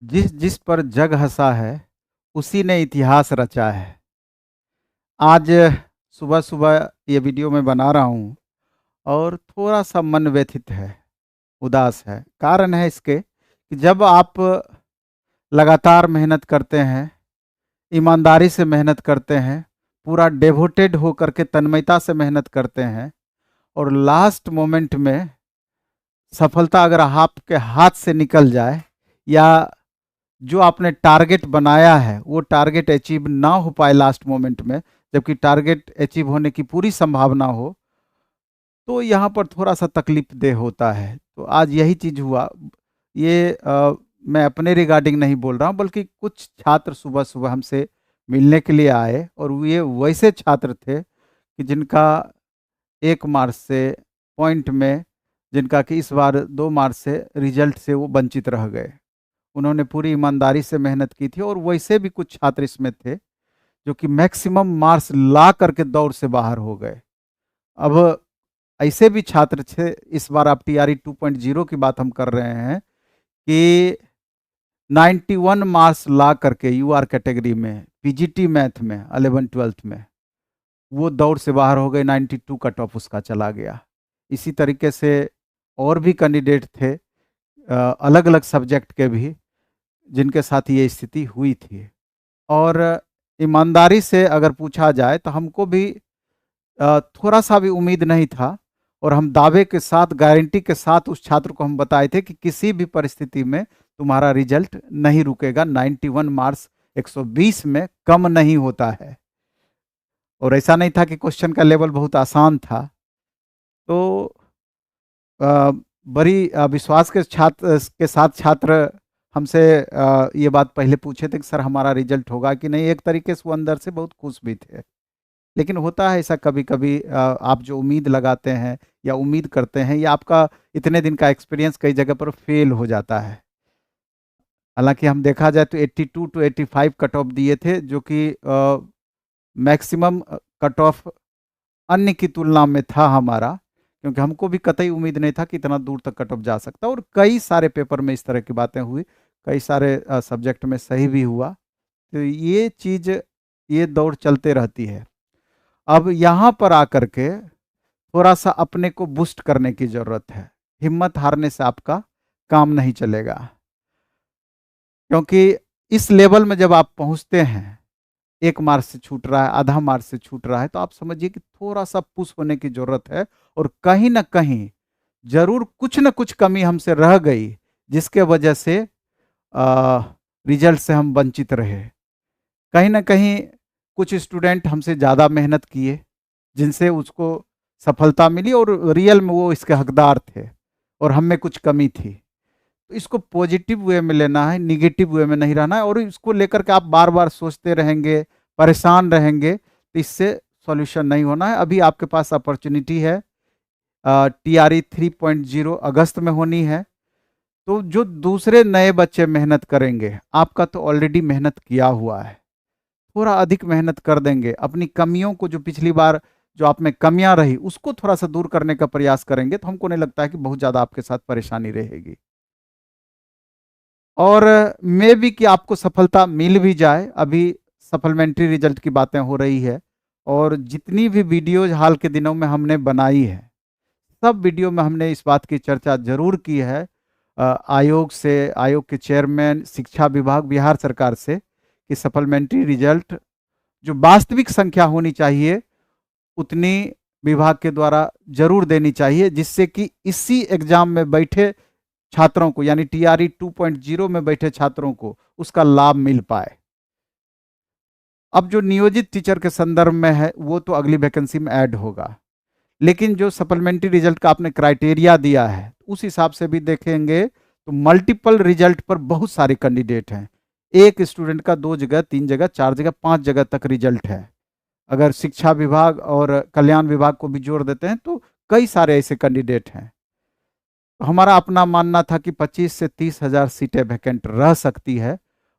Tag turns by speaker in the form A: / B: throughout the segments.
A: जिस जिस पर जग हँसा है, उसी ने इतिहास रचा है। आज सुबह-सुबह ये वीडियो मैं बना रहा हूँ और थोड़ा-सा मन व्यथित है, उदास है। कारण है इसके कि जब आप लगातार मेहनत करते हैं, ईमानदारी से मेहनत करते हैं, पूरा डिवोटेड होकर के तन्मयता से मेहनत करते हैं और लास्ट मोमेंट में सफलता अगर आपके हाथ से निकल जाए या जो आपने टारगेट बनाया है वो टारगेट अचीव ना हो पाए लास्ट मोमेंट में, जबकि टारगेट अचीव होने की पूरी संभावना हो, तो यहाँ पर थोड़ा सा तकलीफ देह होता है। तो आज यही चीज़ हुआ। ये मैं अपने रिगार्डिंग नहीं बोल रहा हूँ, बल्कि कुछ छात्र सुबह सुबह हमसे मिलने के लिए आए और ये वैसे छात्र थे कि जिनका 1 मार्च से पॉइंट में, जिनका कि इस बार 2 मार्च से रिजल्ट से वो वंचित रह गए। उन्होंने पूरी ईमानदारी से मेहनत की थी और वैसे भी कुछ छात्र इसमें थे जो कि मैक्सिमम मार्क्स ला करके दौड़ से बाहर हो गए। अब ऐसे भी छात्र थे, इस बार आप टीआरई 2.0 की बात हम कर रहे हैं कि 91 मार्क्स ला करके यूआर कैटेगरी में पीजीटी मैथ में 11-12 में वो दौड़ से बाहर हो गए। 92 कट ऑफ उसका चला गया। इसी तरीके से और भी कैंडिडेट थे अलग अलग सब्जेक्ट के भी, जिनके साथ ये स्थिति हुई थी। और ईमानदारी से अगर पूछा जाए तो हमको भी थोड़ा सा भी उम्मीद नहीं था और हम दावे के साथ, गारंटी के साथ उस छात्र को हम बताए थे कि किसी भी परिस्थिति में तुम्हारा रिजल्ट नहीं रुकेगा। 91 मार्क्स 120 में कम नहीं होता है। और ऐसा नहीं था कि क्वेश्चन का लेवल बहुत आसान था। तो बड़ी विश्वास के साथ छात्र हमसे ये बात पहले पूछे थे कि सर हमारा रिजल्ट होगा कि नहीं। एक तरीके से वो अंदर से बहुत खुश भी थे। लेकिन होता है ऐसा कभी कभी, आप जो उम्मीद लगाते हैं या उम्मीद करते हैं, या आपका इतने दिन का एक्सपीरियंस कई जगह पर फेल हो जाता है। हालांकि हम देखा जाए तो 82 टू 85 कट ऑफ दिए थे, जो कि मैक्सिमम कट ऑफ अन्य की तुलना में था हमारा, क्योंकि हमको भी कतई उम्मीद नहीं था कि इतना दूर तक कट ऑफ जा सकता। और कई सारे पेपर में इस तरह की बातें हुई, कई सारे सब्जेक्ट में सही भी हुआ। तो ये चीज़, ये दौड़ चलते रहती है। अब यहाँ पर आकर के थोड़ा सा अपने को बूस्ट करने की ज़रूरत है। हिम्मत हारने से आपका काम नहीं चलेगा, क्योंकि इस लेवल में जब आप पहुँचते हैं, 1 मार्च से छूट रहा है, आधा मार्च से छूट रहा है, तो आप समझिए कि थोड़ा सा पुश होने की ज़रूरत है। और कहीं ना कहीं ज़रूर कुछ न कुछ कमी हमसे रह गई, जिसके वजह से रिजल्ट से हम वंचित रहे। कहीं ना कहीं कुछ स्टूडेंट हमसे ज़्यादा मेहनत किए, जिनसे उसको सफलता मिली और रियल में वो इसके हकदार थे, और हम में कुछ कमी थी। तो इसको पॉजिटिव वे में लेना है, निगेटिव वे में नहीं रहना है। और इसको लेकर के आप बार बार सोचते रहेंगे, परेशान रहेंगे, तो इससे सॉल्यूशन नहीं होना है। अभी आपके पास अपॉर्चुनिटी है, टीआरई 3.0 अगस्त में होनी है। तो जो दूसरे नए बच्चे मेहनत करेंगे, आपका तो ऑलरेडी मेहनत किया हुआ है, थोड़ा अधिक मेहनत कर देंगे, अपनी कमियों को, जो पिछली बार जो आप में कमियां रही उसको थोड़ा सा दूर करने का प्रयास करेंगे, तो हमको नहीं लगता है कि बहुत ज़्यादा आपके साथ परेशानी रहेगी। और मे भी कि आपको सफलता मिल भी जाए। अभी सप्लीमेंट्री रिजल्ट की बातें हो रही है, और जितनी भी वीडियोज हाल के दिनों में हमने बनाई है, सब वीडियो में हमने इस बात की चर्चा जरूर की है आयोग से, आयोग के चेयरमैन, शिक्षा विभाग, बिहार सरकार से, कि सप्लीमेंट्री रिजल्ट जो वास्तविक संख्या होनी चाहिए उतनी विभाग के द्वारा जरूर देनी चाहिए, जिससे कि इसी एग्जाम में बैठे छात्रों को, यानी टीआरई 2.0 में बैठे छात्रों को उसका लाभ मिल पाए। अब जो नियोजित टीचर के संदर्भ में है वो तो अगली वैकेंसी में ऐड होगा, लेकिन जो सप्लीमेंट्री रिजल्ट का आपने क्राइटेरिया दिया है उस हिसाब से भी देखेंगे तो मल्टीपल रिजल्ट पर बहुत सारे कैंडिडेट हैं। एक स्टूडेंट का 2 जगह, 3 जगह, 4 जगह, 5 जगह तक रिजल्ट है। अगर शिक्षा विभाग और कल्याण विभाग को भी जोड़ देते हैं तो कई सारे ऐसे कैंडिडेट हैं। तो हमारा अपना मानना था कि 25 से 30 हज़ार सीटें वैकेंट रह सकती है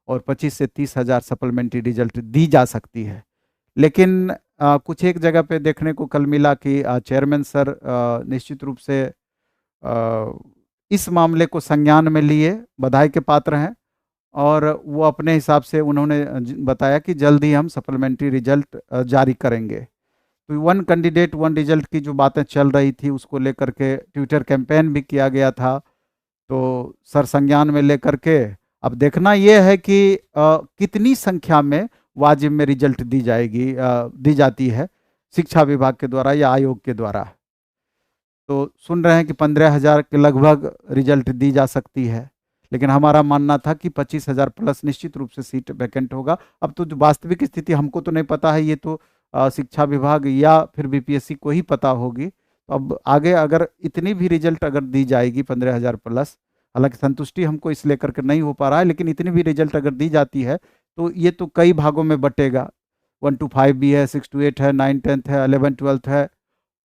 A: और 25 से 30 हज़ार सप्लीमेंट्री रिजल्ट दी जा सकती है। लेकिन कुछ एक जगह पे देखने को कल मिला कि चेयरमैन सर निश्चित रूप से इस मामले को संज्ञान में लिए बधाई के पात्र हैं, और वो अपने हिसाब से उन्होंने बताया कि जल्द ही हम सप्लीमेंट्री रिजल्ट जारी करेंगे। तो वन कैंडिडेट वन रिजल्ट की जो बातें चल रही थी उसको लेकर के ट्विटर कैंपेन भी किया गया था, तो सर संज्ञान में लेकर के अब देखना यह है कि कितनी संख्या में वाजिब में रिजल्ट दी जाती है शिक्षा विभाग के द्वारा या आयोग के द्वारा। तो सुन रहे हैं कि 15,000 के लगभग रिजल्ट दी जा सकती है, लेकिन हमारा मानना था कि 25,000 प्लस निश्चित रूप से सीट वैकेंट होगा। अब तो जो वास्तविक स्थिति हमको तो नहीं पता है, ये तो शिक्षा विभाग या फिर बीपीएससी को ही पता होगी। तो अब आगे अगर इतनी भी रिजल्ट अगर दी जाएगी 15,000 प्लस, हालांकि संतुष्टि हमको इस लेकर के नहीं हो पा रहा है, लेकिन इतनी भी रिजल्ट अगर दी जाती है तो ये तो कई भागों में बटेगा। 1 to 5 भी है, 6 to 8 है, 9 10th है, 11 12th है,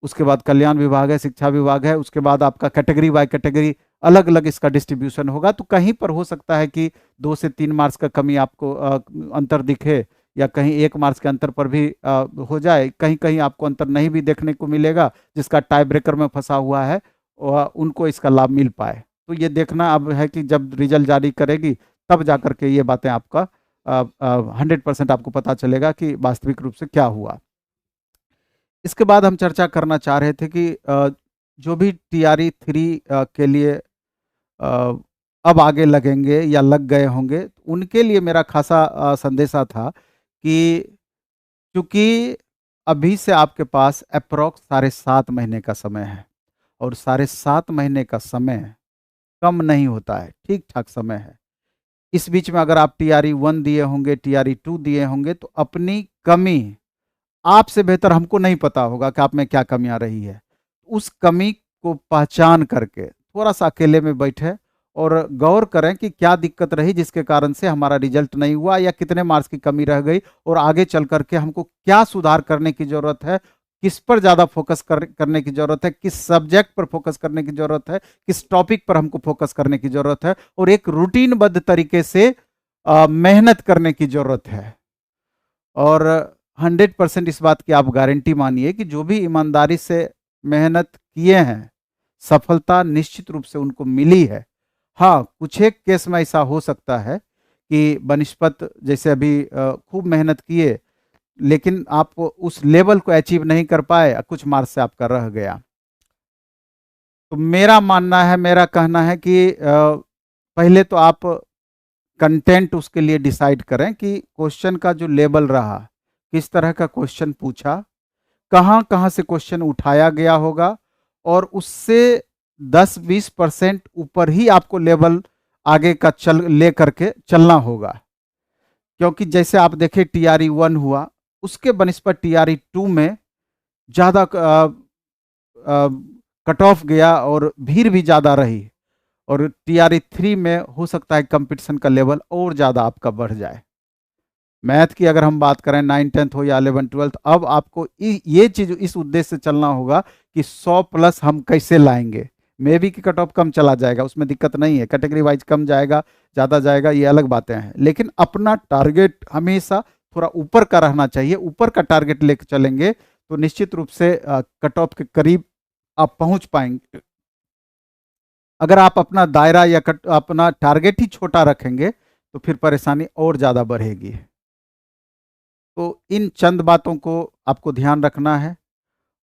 A: उसके बाद कल्याण विभाग है, शिक्षा विभाग है, उसके बाद आपका कैटेगरी बाय कैटेगरी अलग अलग इसका डिस्ट्रीब्यूशन होगा। तो कहीं पर हो सकता है कि 2 से 3 मार्क्स का कमी आपको अंतर दिखे, या कहीं 1 मार्क्स के अंतर पर भी हो जाए, कहीं कहीं आपको अंतर नहीं भी देखने को मिलेगा, जिसका टाई ब्रेकर में फंसा हुआ है उनको इसका लाभ मिल पाए। तो ये देखना अब है कि जब रिजल्ट जारी करेगी तब जा करके ये बातें आपका 100% आपको पता चलेगा कि वास्तविक रूप से क्या हुआ। इसके बाद हम चर्चा करना चाह रहे थे कि जो भी TRE 3 के लिए अब आगे लगेंगे या लग गए होंगे, उनके लिए मेरा खासा संदेशा था कि चूंकि अभी से आपके पास अप्रॉक्स 7.5 महीने का समय है, और 7.5 महीने का समय कम नहीं होता है, ठीक ठाक समय है। इस बीच में अगर आप TRE 1 दिए होंगे, TRE 2 दिए होंगे, तो अपनी कमी आपसे बेहतर हमको नहीं पता होगा कि आप में क्या कमियां रही है। उस कमी को पहचान करके थोड़ा सा अकेले में बैठे और गौर करें कि क्या दिक्कत रही जिसके कारण से हमारा रिजल्ट नहीं हुआ, या कितने मार्क्स की कमी रह गई, और आगे चल करके हमको क्या सुधार करने की जरूरत है, किस पर ज़्यादा फोकस करने की जरूरत है, किस सब्जेक्ट पर फोकस करने की जरूरत है, किस टॉपिक पर हमको फोकस करने की जरूरत है, और एक रूटीनबद्ध तरीके से मेहनत करने की जरूरत है। और 100% इस बात की आप गारंटी मानिए कि जो भी ईमानदारी से मेहनत किए हैं, सफलता निश्चित रूप से उनको मिली है। हाँ, कुछ एक केस में ऐसा हो सकता है कि बनिस्पत जैसे अभी खूब मेहनत किए, लेकिन आप उस लेवल को अचीव नहीं कर पाए, कुछ मार्क्स से आपका रह गया। तो मेरा मानना है, मेरा कहना है कि पहले तो आप कंटेंट उसके लिए डिसाइड करें कि क्वेश्चन का जो लेवल रहा, किस तरह का क्वेश्चन पूछा, कहाँ कहाँ से क्वेश्चन उठाया गया होगा, और उससे 10-20% ऊपर ही आपको लेवल आगे का ले करके चलना होगा। क्योंकि जैसे आप देखें TRE 1 हुआ, उसके बनिस्पत TRE 2 में ज़्यादा कट ऑफ गया और भीड़ भी ज़्यादा रही, और TRE 3 में हो सकता है कंपटीशन का लेवल और ज़्यादा आपका बढ़ जाए। मैथ की अगर हम बात करें 9 10th हो या 11 12th, अब आपको ये चीज़ इस उद्देश्य से चलना होगा कि 100 प्लस हम कैसे लाएंगे। मे बी की कट ऑफ कम चला जाएगा, उसमें दिक्कत नहीं है, कैटेगरी वाइज कम जाएगा ज़्यादा जाएगा, ये अलग बातें हैं, लेकिन अपना टारगेट हमेशा थोड़ा ऊपर का रहना चाहिए। ऊपर का टारगेट लेकर चलेंगे तो निश्चित रूप से कट ऑफ के करीब आप पहुंच पाएंगे। अगर आप अपना दायरा या अपना टारगेट ही छोटा रखेंगे तो फिर परेशानी और ज़्यादा बढ़ेगी। तो इन चंद बातों को आपको ध्यान रखना है,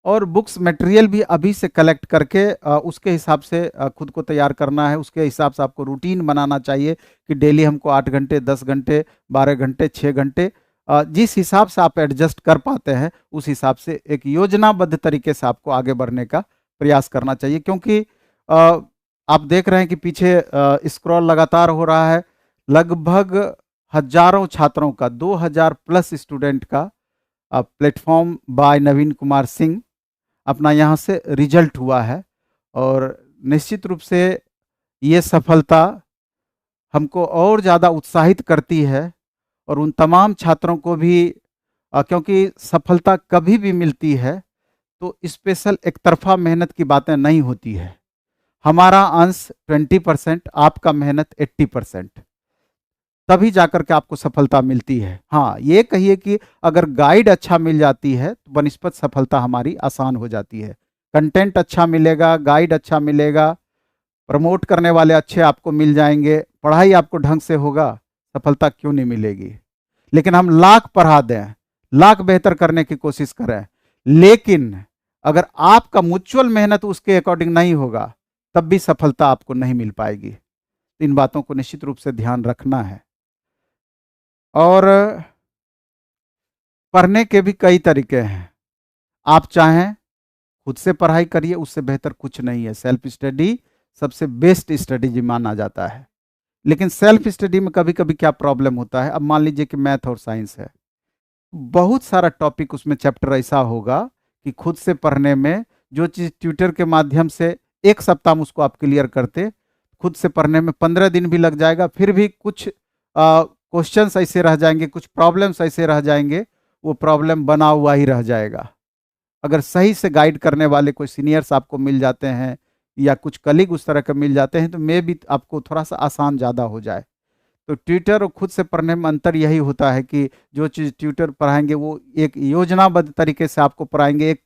A: और बुक्स मटेरियल भी अभी से कलेक्ट करके उसके हिसाब से खुद को तैयार करना है। उसके हिसाब से आपको रूटीन बनाना चाहिए कि डेली हमको 8 घंटे, 10 घंटे, 12 घंटे, 6 घंटे, जिस हिसाब से आप एडजस्ट कर पाते हैं उस हिसाब से एक योजनाबद्ध तरीके से आपको आगे बढ़ने का प्रयास करना चाहिए। क्योंकि आप देख रहे हैं कि पीछे स्क्रॉल लगातार हो रहा है, लगभग हजारों छात्रों का, 2000 प्लस स्टूडेंट का प्लेटफॉर्म बाय नवीन कुमार सिंह अपना यहाँ से रिजल्ट हुआ है। और निश्चित रूप से ये सफलता हमको और ज़्यादा उत्साहित करती है, और उन तमाम छात्रों को भी, क्योंकि सफलता कभी भी मिलती है तो स्पेशल एक तरफा मेहनत की बातें नहीं होती है। हमारा अंश 20%, आपका मेहनत 80%, तभी जाकर के आपको सफलता मिलती है। हाँ, ये कहिए कि अगर गाइड अच्छा मिल जाती है तो बनिस्पत सफलता हमारी आसान हो जाती है। कंटेंट अच्छा मिलेगा, गाइड अच्छा मिलेगा, प्रमोट करने वाले अच्छे आपको मिल जाएंगे, पढ़ाई आपको ढंग से होगा, सफलता क्यों नहीं मिलेगी। लेकिन हम लाख पढ़ा दें, लाख बेहतर करने की कोशिश करें, लेकिन अगर आपका म्यूचुअल मेहनत उसके अकॉर्डिंग नहीं होगा तब भी सफलता आपको नहीं मिल पाएगी। इन बातों को निश्चित रूप से ध्यान रखना है। और पढ़ने के भी कई तरीके हैं। आप चाहें खुद से पढ़ाई करिए, उससे बेहतर कुछ नहीं है। सेल्फ स्टडी सबसे बेस्ट स्टडी माना जाता है। लेकिन सेल्फ स्टडी में कभी कभी क्या प्रॉब्लम होता है, अब मान लीजिए कि मैथ और साइंस है, बहुत सारा टॉपिक उसमें चैप्टर ऐसा होगा कि खुद से पढ़ने में जो चीज़ ट्यूटर के माध्यम से एक सप्ताह में उसको आप क्लियर करते, खुद से पढ़ने में 15 दिन भी लग जाएगा, फिर भी कुछ क्वेश्चंस ऐसे रह जाएंगे, कुछ प्रॉब्लम्स ऐसे रह जाएंगे, वो प्रॉब्लम बना हुआ ही रह जाएगा। अगर सही से गाइड करने वाले कोई सीनियर्स आपको मिल जाते हैं या कुछ कलीग उस तरह के मिल जाते हैं तो मे भी आपको थोड़ा सा आसान ज़्यादा हो जाए। तो ट्यूटर और खुद से पढ़ने में अंतर यही होता है कि जो चीज़ ट्यूटर पढ़ाएंगे वो एक योजनाबद्ध तरीके से आपको पढ़ाएंगे, एक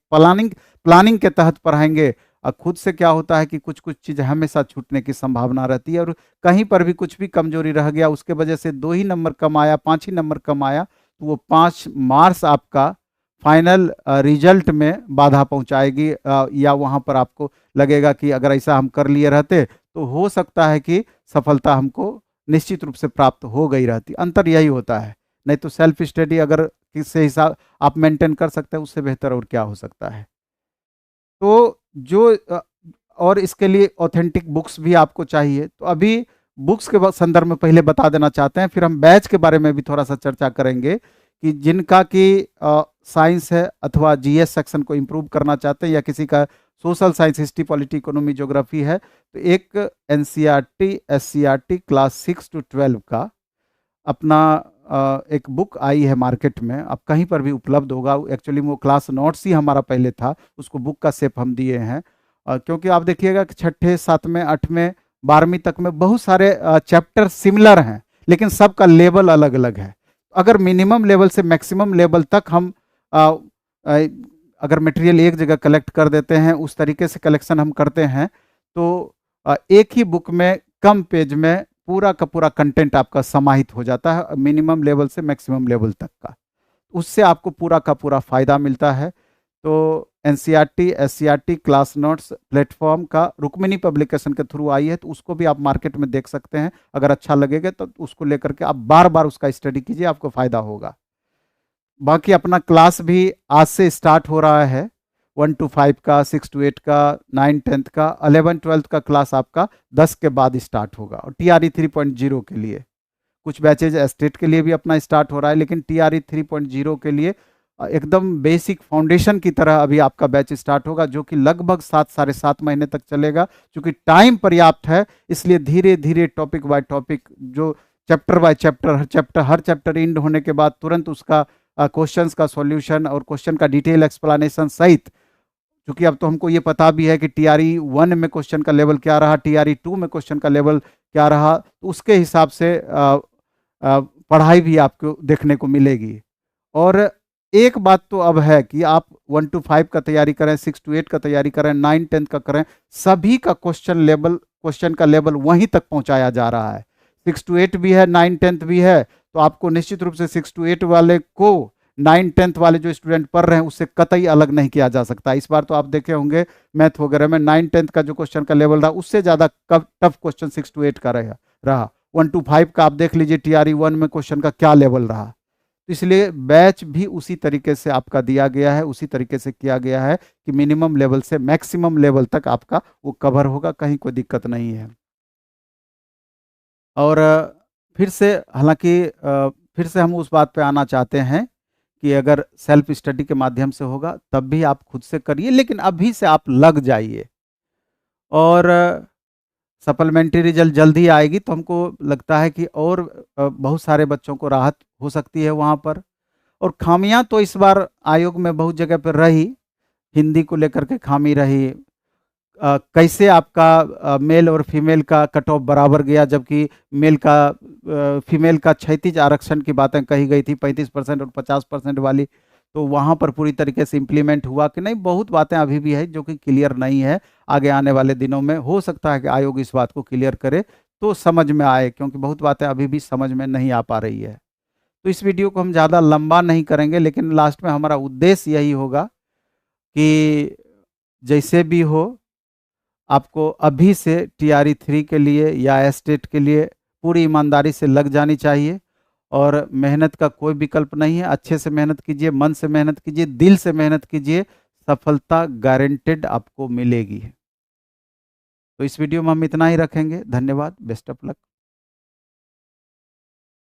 A: प्लानिंग के तहत पढ़ाएंगे। और खुद से क्या होता है कि कुछ कुछ चीज़ हमेशा छूटने की संभावना रहती है, और कहीं पर भी कुछ भी कमजोरी रह गया उसके वजह से 2 ही नंबर कम आया, 5 ही नंबर कम आया, तो वो 5 मार्क्स आपका फाइनल रिजल्ट में बाधा पहुंचाएगी, या वहां पर आपको लगेगा कि अगर ऐसा हम कर लिए रहते तो हो सकता है कि सफलता हमको निश्चित रूप से प्राप्त हो गई रहती। अंतर यही होता है। नहीं तो सेल्फ स्टडी अगर किससे हिसाब आप मेंटेन कर सकते हैं उससे बेहतर और क्या हो सकता है। तो जो और इसके लिए ऑथेंटिक बुक्स भी आपको चाहिए। तो अभी बुक्स के संदर्भ में पहले बता देना चाहते हैं, फिर हम बैच के बारे में भी थोड़ा सा चर्चा करेंगे कि जिनका कि साइंस है अथवा जीएस सेक्शन को इम्प्रूव करना चाहते हैं, या किसी का social science, history, polity, economy, geography है, तो एक एनसीईआरटी एससीईआरटी क्लास 6 to 12 का अपना एक बुक आई है मार्केट में, अब कहीं पर भी उपलब्ध होगा। एक्चुअली वो क्लास नोट्स ही हमारा पहले था, उसको बुक का शेप हम दिए हैं, क्योंकि आप देखिएगा कि 6ठे 7वें 8वें 12वीं तक में बहुत सारे चैप्टर सिमिलर हैं, लेकिन सबका लेवल अलग अलग है। अगर मिनिमम लेवल से मैक्सिमम लेवल तक हम अगर मटेरियल एक जगह कलेक्ट कर देते हैं, उस तरीके से कलेक्शन हम करते हैं, तो एक ही बुक में कम पेज में पूरा का पूरा कंटेंट आपका समाहित हो जाता है, मिनिमम लेवल से मैक्सिमम लेवल तक का। उससे आपको पूरा का पूरा फायदा मिलता है। तो NCERT SCERT class notes platform का रुक्मिणी पब्लिकेशन के थ्रू आई है, तो उसको भी आप मार्केट में देख सकते हैं। अगर अच्छा लगेगा तो उसको लेकर के आप बार बार उसका स्टडी कीजिए, आपको फायदा होगा। बाकी अपना क्लास भी आज से स्टार्ट हो रहा है, 1 to 5 का, 6 to 8 का, 9 10th का, 11 12th का क्लास आपका 10 के बाद स्टार्ट होगा। और TRE 3.0 के लिए कुछ बैचेज एस्टेट के लिए भी अपना स्टार्ट हो रहा है, लेकिन TRE 3.0 के लिए एकदम बेसिक फाउंडेशन की तरह अभी आपका बैच स्टार्ट होगा, जो कि लगभग 7 साढ़े 7 महीने तक चलेगा। क्योंकि टाइम पर्याप्त है, इसलिए धीरे धीरे टॉपिक बाय टॉपिक, जो chapter by chapter her chapter and होने के बाद तुरंत उसका क्वेश्चंस का सॉल्यूशन और क्वेश्चन का डिटेल एक्सप्लेनेशन सहित, क्योंकि अब तो हमको ये पता भी है कि TRE 1 में क्वेश्चन का लेवल क्या रहा, TRE 2 में क्वेश्चन का लेवल क्या रहा, तो उसके हिसाब से पढ़ाई भी आपको देखने को मिलेगी। और एक बात तो अब है कि आप 1 to 5 का तैयारी करें, 6 to 8 का तैयारी करें, 9 10 का करें, सभी का क्वेश्चन का लेवल वहीं तक पहुंचाया जा रहा है। 6 to 8 भी है, 9 10 भी है, तो आपको निश्चित रूप से 6 to 8 वाले को 9 10 वाले जो स्टूडेंट पढ़ रहे हैं उससे कतई अलग नहीं किया जा सकता। इस बार तो आप देखे होंगे मैथ वगैरह में 9 10 का जो क्वेश्चन का लेवल रहा उससे ज़्यादा टफ क्वेश्चन 6 to 8 का रहा। 1 to 5 का आप देख लीजिए TRE 1 में क्वेश्चन का क्या लेवल रहा। इसलिए बैच भी उसी तरीके से आपका दिया गया है, उसी तरीके से किया गया है कि मिनिमम लेवल से मैक्सिमम लेवल तक आपका वो कवर होगा, कहीं कोई दिक्कत नहीं है। और फिर से हालांकि फिर से हम उस बात पे आना चाहते हैं कि अगर सेल्फ स्टडी के माध्यम से होगा तब भी आप खुद से करिए, लेकिन अभी से आप लग जाइए। और सप्लीमेंट्री रिजल्ट जल्दी आएगी, तो हमको लगता है कि और बहुत सारे बच्चों को राहत हो सकती है वहाँ पर। और खामियां तो इस बार आयोग में बहुत जगह पर रही, हिंदी को लेकर के खामी रही, कैसे आपका मेल और फीमेल का कट ऑफ बराबर गया, जबकि मेल का फीमेल का क्षैतिज आरक्षण की बातें कही गई थी 35% और 50% वाली, तो वहाँ पर पूरी तरीके से इम्प्लीमेंट हुआ कि नहीं, बहुत बातें अभी भी है जो कि क्लियर नहीं है। आगे आने वाले दिनों में हो सकता है कि आयोग इस बात को क्लियर करे, तो समझ में आए, क्योंकि बहुत बातें अभी भी समझ में नहीं आ पा रही है। तो इस वीडियो को हम ज़्यादा लंबा नहीं करेंगे, लेकिन लास्ट में हमारा उद्देश्य यही होगा कि जैसे भी हो, आपको अभी से TRE 3 के लिए या एस्टेट के लिए पूरी ईमानदारी से लग जानी चाहिए। और मेहनत का कोई विकल्प नहीं है। अच्छे से मेहनत कीजिए, मन से मेहनत कीजिए, दिल से मेहनत कीजिए, सफलता गारंटेड आपको मिलेगी। तो इस वीडियो में हम इतना ही रखेंगे। धन्यवाद। Best of luck.